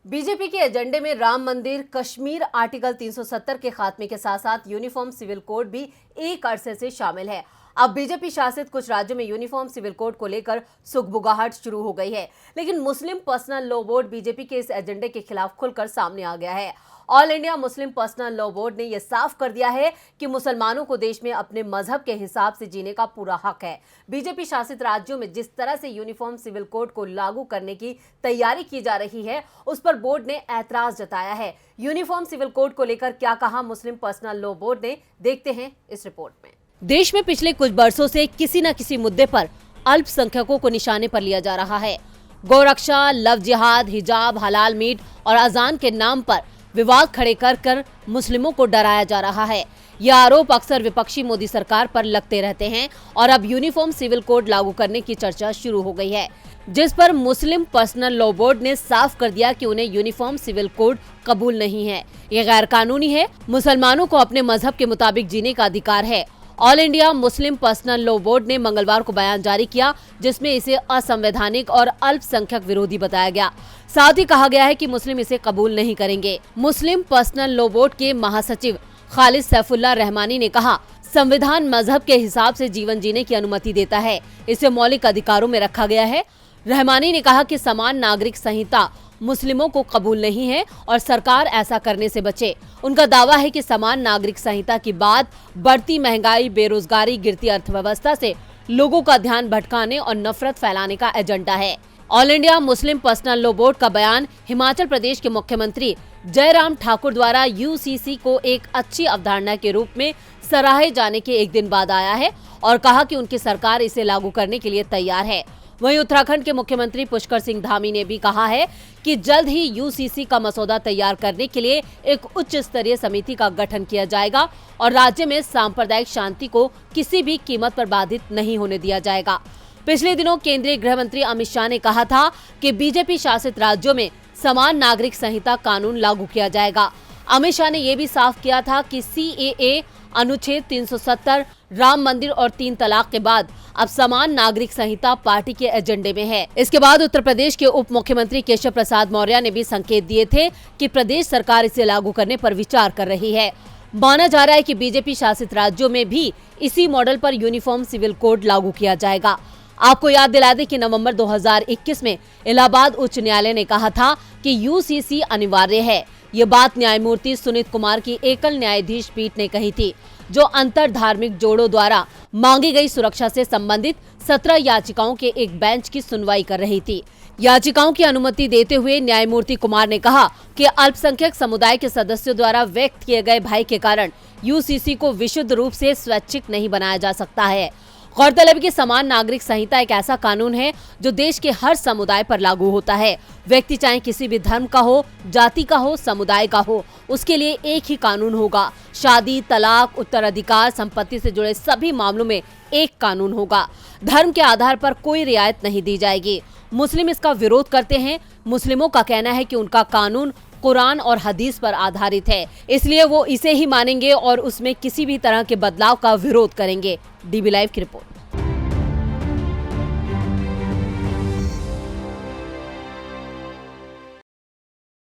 BJP के एजेंडे में राम मंदिर, कश्मीर, आर्टिकल 370 के खात्मे के साथ साथ यूनिफॉर्म सिविल कोड भी एक अरसे से शामिल है। अब बीजेपी शासित कुछ राज्यों में यूनिफॉर्म सिविल कोड को लेकर सुगबुगाहट शुरू हो गई है, लेकिन मुस्लिम पर्सनल लॉ बोर्ड बीजेपी के इस एजेंडे के खिलाफ खुलकर सामने आ गया है। All India Muslim personal law board ने यह साफ कर दिया है कि मुसलमानों को देश में अपने मजहब के हिसाब से जीने का पूरा हक है। बीजेपी शासित राज्यों में जिस तरह से यूनिफॉर्म सिविल कोड को लागू करने की तैयारी की जा रही है, उस पर बोर्ड ने ऐतराज जताया है। यूनिफॉर्म सिविल कोड को लेकर क्या कहा मुस्लिम पर्सनल लॉ बोर्ड ने, देखते हैं इस रिपोर्ट में। देश में पिछले कुछ बरसों से किसी न किसी मुद्दे पर अल्पसंख्यकों को निशाने पर लिया जा रहा है। गौरक्षा, लव जिहाद, हिजाब, हलाल मीट और अजान के नाम पर विवाद खड़े कर मुस्लिमों को डराया जा रहा है। यह आरोप अक्सर विपक्षी मोदी सरकार पर लगते रहते हैं और अब यूनिफॉर्म सिविल कोड लागू करने की चर्चा शुरू हो गई है, जिस पर मुस्लिम पर्सनल लॉ बोर्ड ने साफ कर दिया कि उन्हें यूनिफॉर्म सिविल कोड कबूल नहीं है। ये गैर कानूनी है। मुसलमानों को अपने मजहब के मुताबिक जीने का अधिकार है। All India Muslim personal law board ने मंगलवार को बयान जारी किया, जिसमें इसे असंवैधानिक और अल्पसंख्यक विरोधी बताया गया। साथ ही कहा गया है कि मुस्लिम इसे कबूल नहीं करेंगे। मुस्लिम पर्सनल लॉ बोर्ड के महासचिव खालिद सैफुल्लाह रहमानी ने कहा, संविधान मजहब के हिसाब से जीवन जीने की अनुमति देता है, इसे मौलिक अधिकारों में रखा गया है। रहमानी ने कहा कि समान नागरिक संहिता मुस्लिमों को कबूल नहीं है और सरकार ऐसा करने से बचे। उनका दावा है कि समान नागरिक संहिता की बात बढ़ती महंगाई, बेरोजगारी, गिरती अर्थव्यवस्था से लोगों का ध्यान भटकाने और नफरत फैलाने का एजेंडा है। All India Muslim personal law board का बयान हिमाचल प्रदेश के मुख्यमंत्री जयराम ठाकुर द्वारा यूसीसी को एक अच्छी अवधारणा के रूप में सराहे जाने के एक दिन बाद आया है और कहा कि उनकी सरकार इसे लागू करने के लिए तैयार है। वहीं उत्तराखंड के मुख्यमंत्री पुष्कर सिंह धामी ने भी कहा है कि जल्द ही यूसीसी का मसौदा तैयार करने के लिए एक उच्च स्तरीय समिति का गठन किया जाएगा और राज्य में सांप्रदायिक शांति को किसी भी कीमत पर बाधित नहीं होने दिया जाएगा। पिछले दिनों केंद्रीय गृह मंत्री अमित शाह ने कहा था कि बीजेपी शासित राज्यों में समान नागरिक संहिता कानून लागू किया जाएगा। अमित शाह ने यह भी साफ किया था कि सीएए, अनुच्छेद 370, राम मंदिर और 3 तलाक के बाद अब समान नागरिक संहिता पार्टी के एजेंडे में है। इसके बाद उत्तर प्रदेश के उप मुख्यमंत्री केशव प्रसाद मौर्य ने भी संकेत दिए थे कि प्रदेश सरकार इसे लागू करने पर विचार कर रही है। माना जा रहा है कि बीजेपी शासित राज्यों में भी इसी मॉडल पर यूनिफॉर्म सिविल कोड लागू किया जाएगा। आपको याद दिला दें कि नवंबर 2021 में इलाहाबाद उच्च न्यायालय ने कहा था कि यूसीसी अनिवार्य है। ये बात न्यायमूर्ति सुनीत कुमार की एकल न्यायाधीश पीठ ने कही थी, जो अंतर धार्मिक जोड़ों द्वारा मांगी गई सुरक्षा से संबंधित 17 याचिकाओं के एक बेंच की सुनवाई कर रही थी। याचिकाओं की अनुमति देते हुए न्यायमूर्ति कुमार ने कहा कि अल्पसंख्यक समुदाय के सदस्यों द्वारा व्यक्त किए गए भय के कारण यूसीसी को विशुद्ध रूप से स्वैच्छिक नहीं बनाया जा सकता है। गौरतलब है कि समान नागरिक संहिता एक ऐसा कानून है जो देश के हर समुदाय पर लागू होता है। व्यक्ति चाहे किसी भी धर्म का हो, जाति का हो, समुदाय का हो, उसके लिए एक ही कानून होगा। शादी, तलाक, उत्तराधिकार, संपत्ति से जुड़े सभी मामलों में एक कानून होगा। धर्म के आधार पर कोई रियायत नहीं दी जाएगी। मुस्लिम इसका विरोध करते हैं। मुस्लिमों का कहना है कि उनका कानून कुरान और हदीस पर आधारित है, इसलिए वो इसे ही मानेंगे और उसमें किसी भी तरह के बदलाव का विरोध करेंगे। डीबी लाइव की रिपोर्ट।